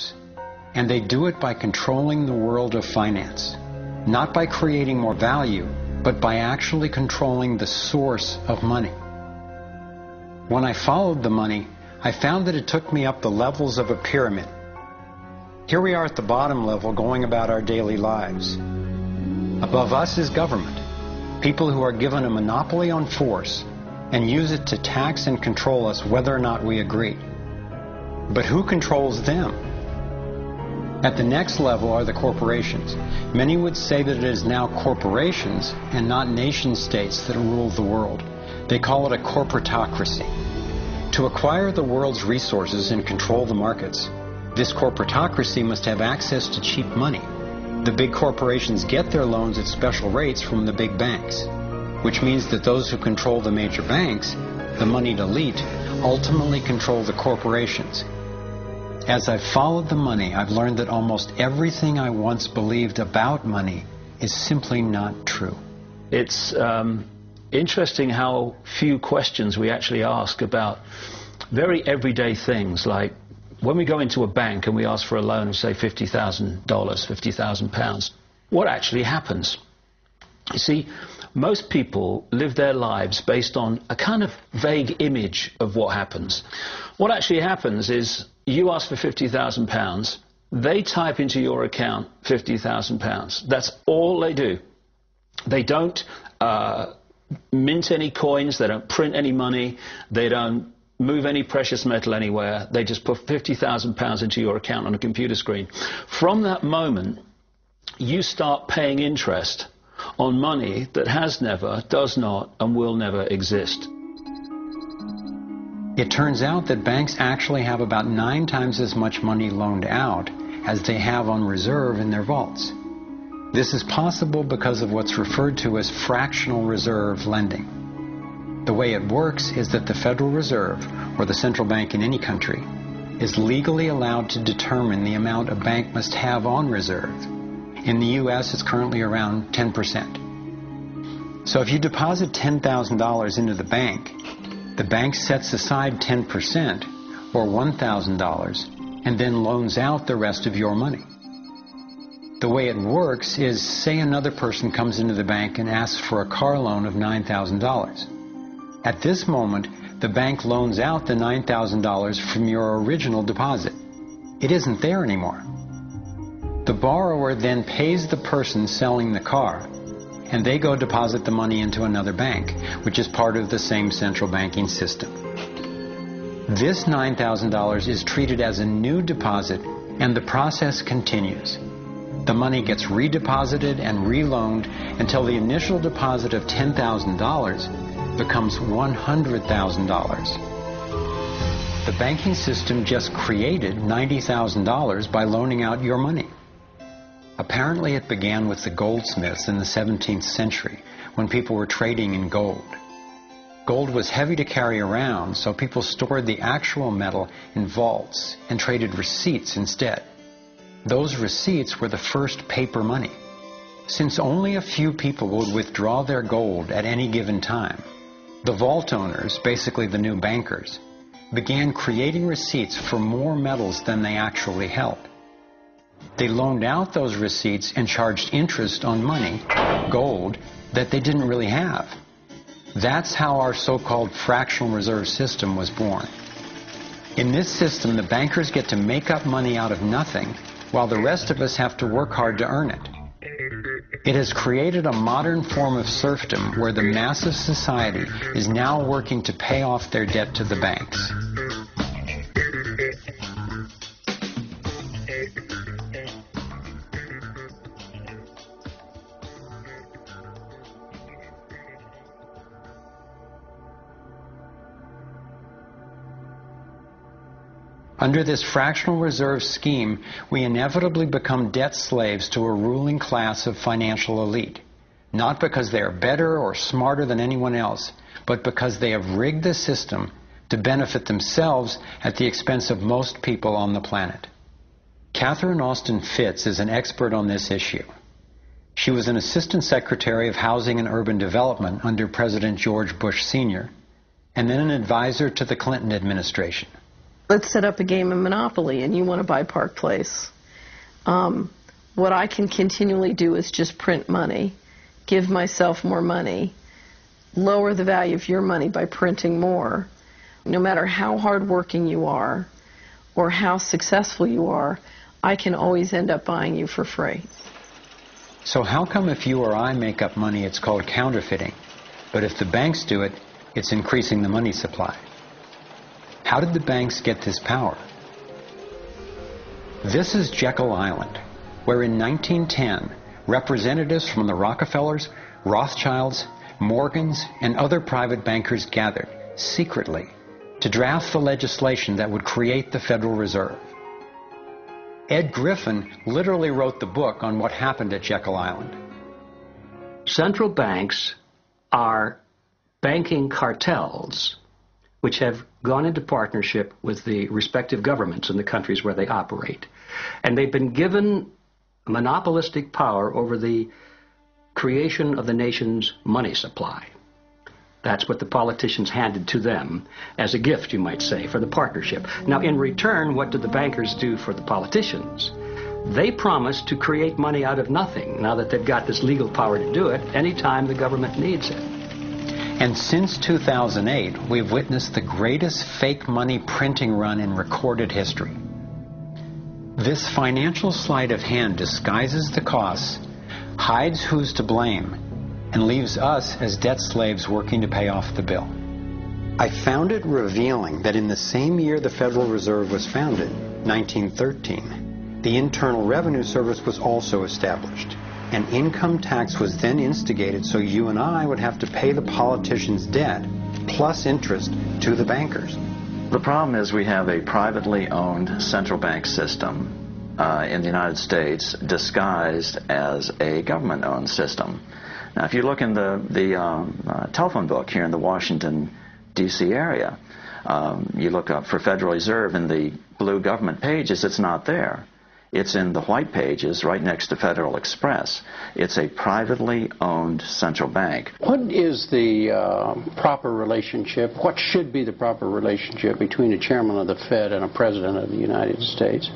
lives. And they do it by controlling the world of finance, not by creating more value, but by actually controlling the source of money. When I followed the money, I found that it took me up the levels of a pyramid. Here we are at the bottom level going about our daily lives. Above us is government, people who are given a monopoly on force and use it to tax and control us whether or not we agree. But who controls them? At the next level are the corporations. Many would say that it is now corporations and not nation states that rule the world. They call it a corporatocracy. To acquire the world's resources and control the markets, this corporatocracy must have access to cheap money. The big corporations get their loans at special rates from the big banks, which means that those who control the major banks, the moneyed elite, ultimately control the corporations. As I've followed the money, I've learned that almost everything I once believed about money is simply not true. It's interesting how few questions we actually ask about very everyday things, like when we go into a bank and we ask for a loan of, say, $50,000, £50,000, what actually happens? You see, most people live their lives based on a kind of vague image of what happens. What actually happens is you ask for £50,000, they type into your account £50,000. That's all they do. They don't mint any coins, they don't print any money, they don't move any precious metal anywhere. They just put £50,000 into your account on a computer screen. From that moment, you start paying interest on money that has never, does not, and will never exist. It turns out that banks actually have about 9 times as much money loaned out as they have on reserve in their vaults. This is possible because of what's referred to as fractional reserve lending. The way it works is that the Federal Reserve, or the central bank in any country, is legally allowed to determine the amount a bank must have on reserve. In the U.S., it's currently around 10%. So if you deposit $10,000 into the bank sets aside 10%, or $1,000, and then loans out the rest of your money. The way it works is, say another person comes into the bank and asks for a car loan of $9,000. At this moment, the bank loans out the $9,000 from your original deposit. It isn't there anymore. The borrower then pays the person selling the car, and they go deposit the money into another bank, which is part of the same central banking system. This $9,000 is treated as a new deposit, and the process continues. The money gets redeposited and reloaned until the initial deposit of $10,000 becomes $100,000. The banking system just created $90,000 by loaning out your money. Apparently it began with the goldsmiths in the 17th century when people were trading in gold. Gold was heavy to carry around, so people stored the actual metal in vaults and traded receipts instead. Those receipts were the first paper money. Since only a few people would withdraw their gold at any given time, the vault owners, basically the new bankers, began creating receipts for more metals than they actually held. They loaned out those receipts and charged interest on money, gold, that they didn't really have. That's how our so-called fractional reserve system was born. In this system, the bankers get to make up money out of nothing, while the rest of us have to work hard to earn it. It has created a modern form of serfdom where the mass of society is now working to pay off their debt to the banks. Under this fractional reserve scheme, we inevitably become debt slaves to a ruling class of financial elite, not because they are better or smarter than anyone else, but because they have rigged the system to benefit themselves at the expense of most people on the planet. Catherine Austin Fitts is an expert on this issue. She was an Assistant Secretary of Housing and Urban Development under President George Bush Sr., and then an advisor to the Clinton administration. let's set up a game of Monopoly and you want to buy Park Place. What I can continually do is just print money, give myself more money, lower the value of your money by printing more. No matter how hardworking you are or how successful you are, I can always end up buying you for free. So how come if you or I make up money, it's called counterfeiting, but if the banks do it, it's increasing the money supply? How did the banks get this power? This is Jekyll Island, where in 1910, representatives from the Rockefellers, Rothschilds, Morgans, and other private bankers gathered secretly to draft the legislation that would create the Federal Reserve. Ed Griffin literally wrote the book on what happened at Jekyll Island. Central banks are banking cartels which have gone into partnership with the respective governments in the countries where they operate. And they've been given monopolistic power over the creation of the nation's money supply. That's what the politicians handed to them as a gift, you might say, for the partnership. Now, in return, what do the bankers do for the politicians? They promise to create money out of nothing, now that they've got this legal power to do it, anytime the government needs it. And since 2008, we've witnessed the greatest fake money printing run in recorded history. This financial sleight of hand disguises the costs, hides who's to blame, and leaves us as debt slaves working to pay off the bill. I found it revealing that in the same year the Federal Reserve was founded, 1913, the Internal Revenue Service was also established. An income tax was then instigated so you and I would have to pay the politicians' debt plus interest to the bankers. The problem is we have a privately owned central bank system in the United States disguised as a government-owned system. Now, if you look in the telephone book here in the Washington, D.C. area, you look up for Federal Reserve in the blue government pages, it's not there. It's in the white pages right next to Federal Express. It's a privately owned central bank. What is the proper relationship, what should be the proper relationship between a chairman of the Fed and a president of the United States?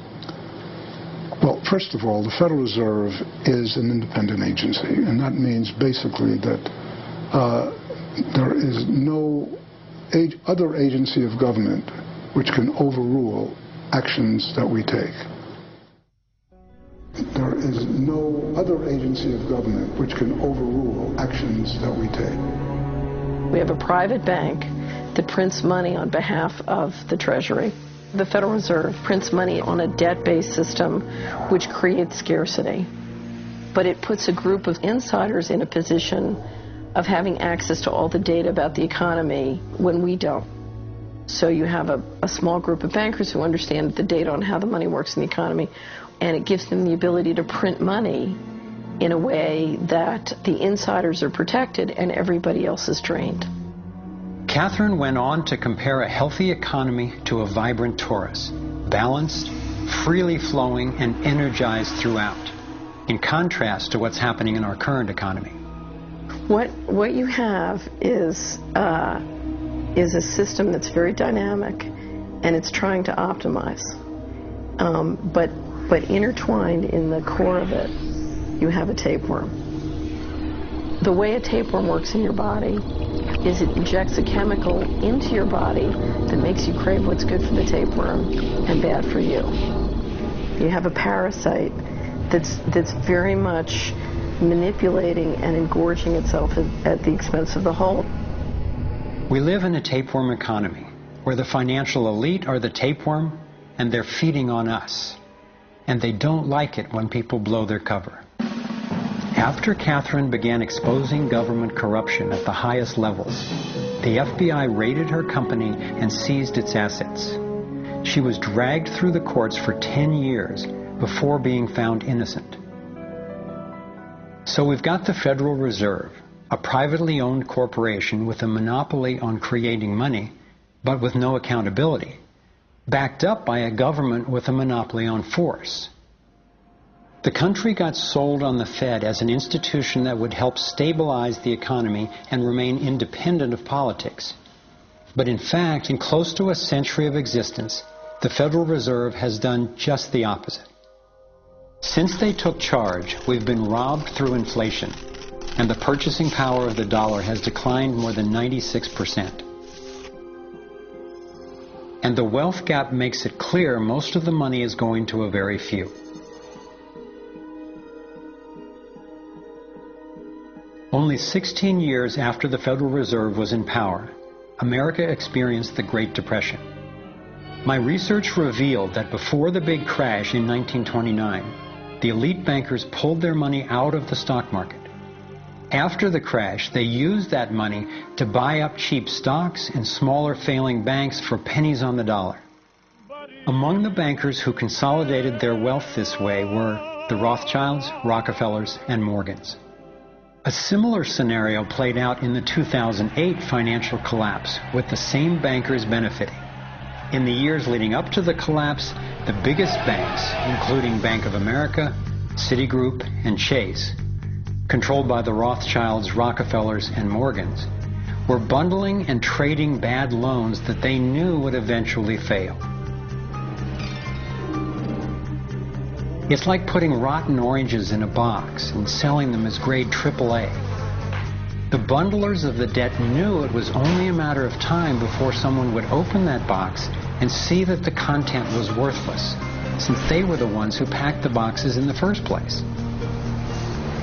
Well, first of all, the Federal Reserve is an independent agency, and that means basically that there is no other agency of government which can overrule actions that we take. There is no other agency of government which can overrule actions that we take. We have a private bank that prints money on behalf of the Treasury. The Federal Reserve prints money on a debt-based system which creates scarcity. But it puts a group of insiders in a position of having access to all the data about the economy when we don't. So you have a small group of bankers who understand the data on how the money works in the economy, and it gives them the ability to print money in a way that the insiders are protected and everybody else is drained. Catherine went on to compare a healthy economy to a vibrant torus, balanced, freely flowing, and energized throughout, in contrast to what's happening in our current economy. What you have is a system that's very dynamic, and it's trying to optimize. But intertwined in the core of it, you have a tapeworm. The way a tapeworm works in your body is it injects a chemical into your body that makes you crave what's good for the tapeworm and bad for you. You have a parasite that's very much manipulating and engorging itself at the expense of the whole. We live in a tapeworm economy where the financial elite are the tapeworm and they're feeding on us. And they don't like it when people blow their cover. After Catherine began exposing government corruption at the highest levels, the FBI raided her company and seized its assets. She was dragged through the courts for 10 years before being found innocent. So we've got the Federal Reserve, a privately owned corporation with a monopoly on creating money, but with no accountability, backed up by a government with a monopoly on force. The country got sold on the Fed as an institution that would help stabilize the economy and remain independent of politics. But in fact, in close to a century of existence, the Federal Reserve has done just the opposite. Since they took charge, we've been robbed through inflation, and the purchasing power of the dollar has declined more than 96%. And the wealth gap makes it clear most of the money is going to a very few. Only 16 years after the Federal Reserve was in power, America experienced the Great Depression. My research revealed that before the big crash in 1929, the elite bankers pulled their money out of the stock market. After the crash, they used that money to buy up cheap stocks and smaller failing banks for pennies on the dollar. Among the bankers who consolidated their wealth this way were the Rothschilds, Rockefellers, and Morgans. A similar scenario played out in the 2008 financial collapse, with the same bankers benefiting. In the years leading up to the collapse, the biggest banks, including Bank of America, Citigroup, and Chase, controlled by the Rothschilds, Rockefellers, and Morgans, were bundling and trading bad loans that they knew would eventually fail. It's like putting rotten oranges in a box and selling them as grade AAA. The bundlers of the debt knew it was only a matter of time before someone would open that box and see that the content was worthless, since they were the ones who packed the boxes in the first place.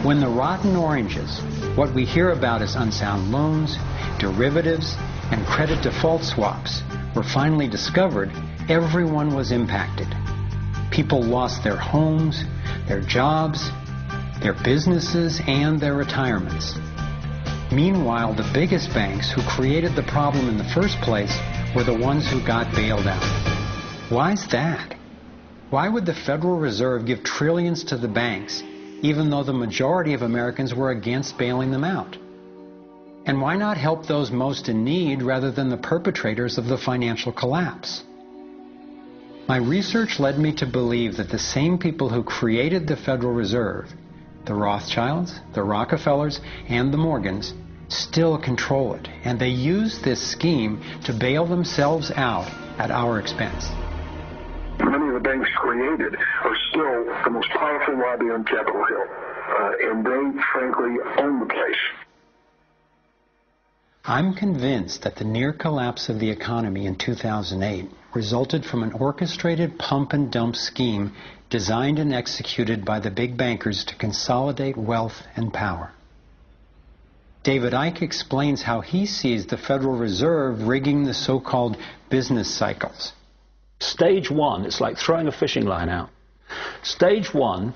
When the rotten oranges, what we hear about as unsound loans, derivatives, and credit default swaps, were finally discovered, everyone was impacted. People lost their homes, their jobs, their businesses, and their retirements. Meanwhile, the biggest banks who created the problem in the first place were the ones who got bailed out. Why's that? Why would the Federal Reserve give trillions to the banks, even though the majority of Americans were against bailing them out? And why not help those most in need rather than the perpetrators of the financial collapse? My research led me to believe that the same people who created the Federal Reserve, the Rothschilds, the Rockefellers, and the Morgans, still control it, and they use this scheme to bail themselves out at our expense. Many of the banks created are still the most powerful lobby on Capitol Hill, and they, frankly, own the place. I'm convinced that the near collapse of the economy in 2008 resulted from an orchestrated pump-and-dump scheme designed and executed by the big bankers to consolidate wealth and power. David Icke explains how he sees the Federal Reserve rigging the so-called business cycles. Stage one, it's like throwing a fishing line out. Stage one,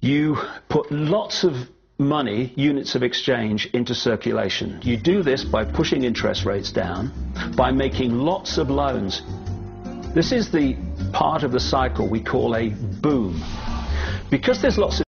you put lots of money, units of exchange, into circulation. You do this by pushing interest rates down, by making lots of loans. This is the part of the cycle we call a boom. Because there's lots of